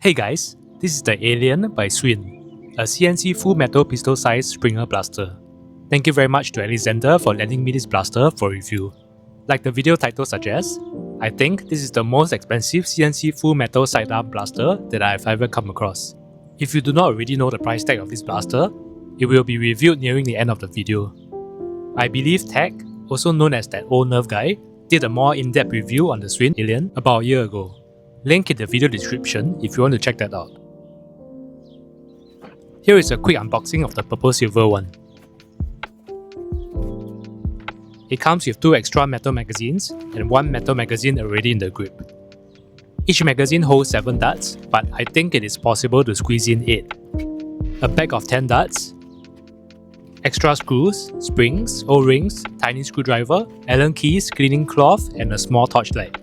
Hey guys, this is the Alien by Swin, a CNC full metal pistol size Springer blaster. Thank you very much to Alexander for lending me this blaster for review. Like the video title suggests, I think this is the most expensive CNC full metal sidearm blaster that I have ever come across. If you do not already know the price tag of this blaster, it will be revealed nearing the end of the video. I believe Tech, also known as that old Nerf guy, did a more in-depth review on the Swin Alien about a year ago. Link in the video description if you want to check that out. Here is a quick unboxing of the purple silver one. It comes with 2 extra metal magazines and 1 metal magazine already in the grip. Each magazine holds 7 darts, but I think it is possible to squeeze in 8. A bag of 10 darts, extra screws, springs, O-rings, tiny screwdriver, Allen keys, cleaning cloth, and a small torchlight.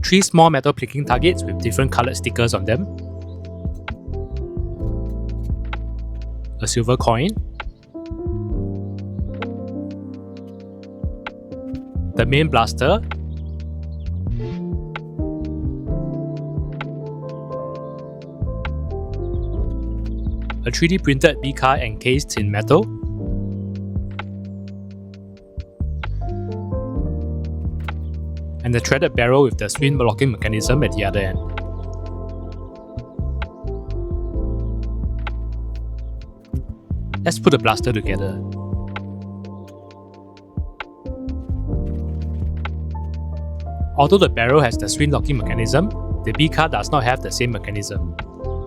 Three small metal plinking targets with different coloured stickers on them, a silver coin, the main blaster, a 3D printed B-car encased in metal, and the threaded barrel with the Swin locking mechanism at the other end. Let's put the blaster together. Although the barrel has the Swin locking mechanism, the B-car does not have the same mechanism.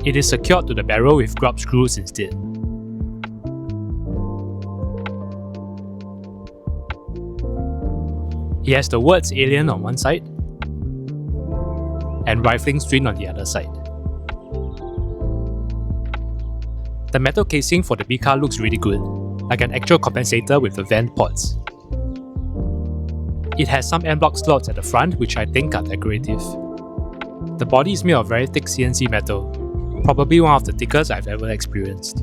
It is secured to the barrel with grub screws instead. It has the words Alien on one side and Rifling Swin on the other side. The metal casing for the B-car looks really good, like an actual compensator with the vent ports. It has some end block slots at the front which I think are decorative. The body is made of very thick CNC metal, probably one of the thickest I've ever experienced.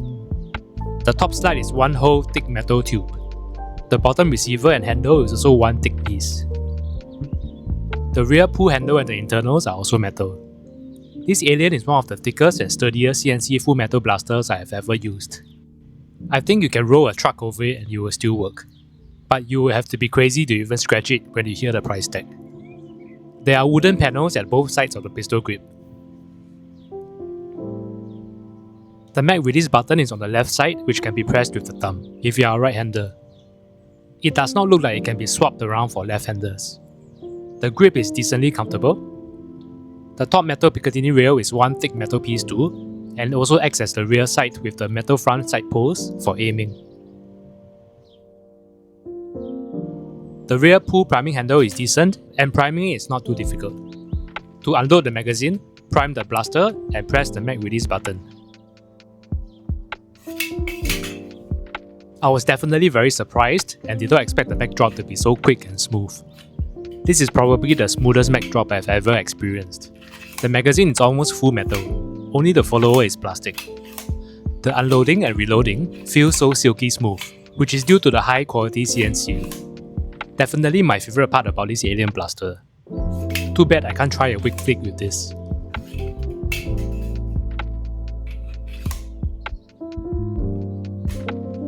The top slide is one whole thick metal tube. The bottom receiver and handle is also one thick piece. The rear pull handle and the internals are also metal. This Alien is one of the thickest and sturdiest CNC full metal blasters I have ever used. I think you can roll a truck over it and it will still work, but you will have to be crazy to even scratch it when you hear the price tag. There are wooden panels at both sides of the pistol grip. The mag release button is on the left side, which can be pressed with the thumb if you are a right-hander. It does not look like it can be swapped around for left-handers. The grip is decently comfortable. The top metal Picatinny rail is one thick metal piece too, and also acts as the rear sight with the metal front sight post for aiming. The rear pull priming handle is decent, and priming is not too difficult. To unload the magazine, prime the blaster and press the mag release button. I was definitely very surprised and did not expect the mag drop to be so quick and smooth. This is probably the smoothest mag drop I've ever experienced. The magazine is almost full metal, only the follower is plastic. The unloading and reloading feels so silky smooth, which is due to the high quality CNC. Definitely my favourite part about this Alien blaster. Too bad I can't try a quick flick with this.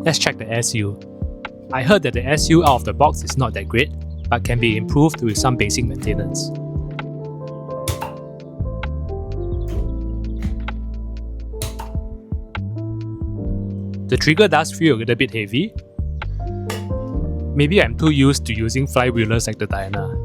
Let's check the air seal. I heard that the air seal out of the box is not that great, but can be improved with some basic maintenance. The trigger does feel a little bit heavy. Maybe I'm too used to using flywheelers like the Diana.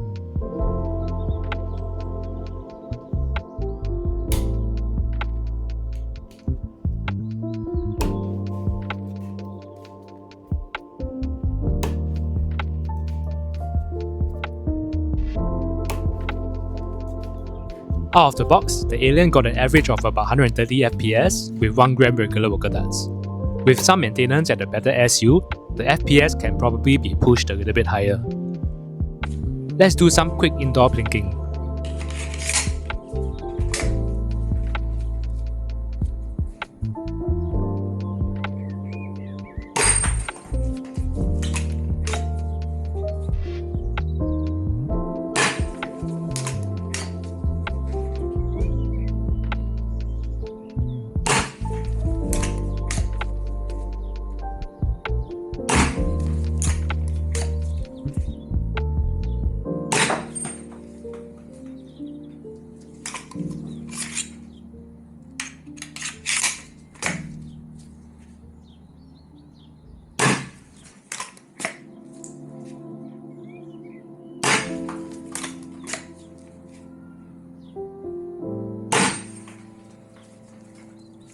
Out of the box, the Alien got an average of about 130 FPS with 1 gram regular worker darts. With some maintenance and a better air seal, the FPS can probably be pushed a little bit higher. Let's do some quick indoor plinking.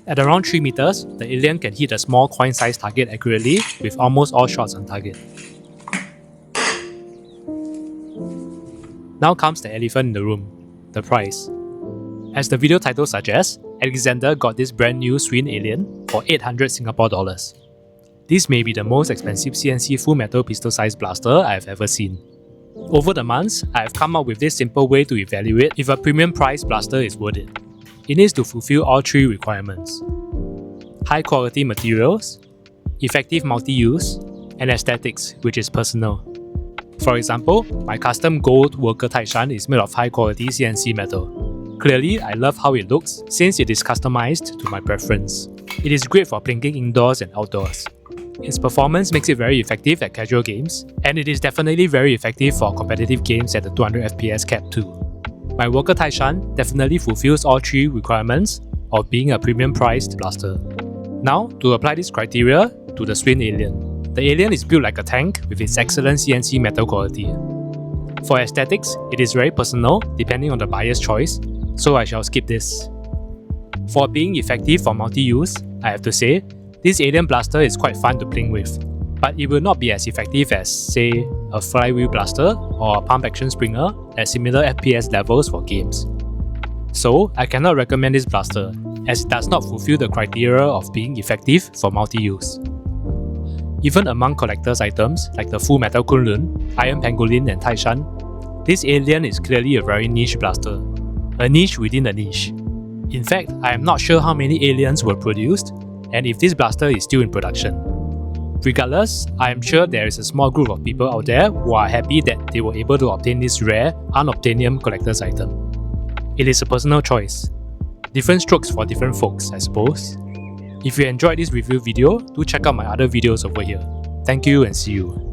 At around 3 meters, the alien can hit a small coin-sized target accurately with almost all shots on target. Now comes the elephant in the room, the price. As the video title suggests, Alexander got this brand new Swin Alien for 800 Singapore dollars. This may be the most expensive CNC full metal pistol-sized blaster I have ever seen. Over the months, I have come up with this simple way to evaluate if a premium price blaster is worth it. It needs to fulfill all three requirements: high quality materials, effective multi-use, and aesthetics, which is personal. For example, my custom gold worker Taishan is made of high quality CNC metal. Clearly, I love how it looks since it is customized to my preference. It is great for plinking indoors and outdoors. Its performance makes it very effective at casual games, and it is definitely very effective for competitive games at the 200 FPS cap too. My worker Taishan definitely fulfills all three requirements of being a premium priced blaster. Now, to apply this criteria to the Swin Alien. The Alien is built like a tank with its excellent CNC metal quality. For aesthetics, it is very personal depending on the buyer's choice, so I shall skip this. For being effective for multi-use, I have to say, this Alien blaster is quite fun to pling with, but it will not be as effective as, say, a flywheel blaster or a pump action springer at similar FPS levels for games. So, I cannot recommend this blaster, as it does not fulfill the criteria of being effective for multi-use. Even among collector's items like the Full Metal Kunlun, Iron Pangolin and Taishan, this Alien is clearly a very niche blaster. A niche within a niche. In fact, I am not sure how many Aliens were produced, and if this blaster is still in production. Regardless, I am sure there is a small group of people out there who are happy that they were able to obtain this rare, unobtainium collector's item. It is a personal choice. Different strokes for different folks, I suppose. If you enjoyed this review video, do check out my other videos over here. Thank you and see you.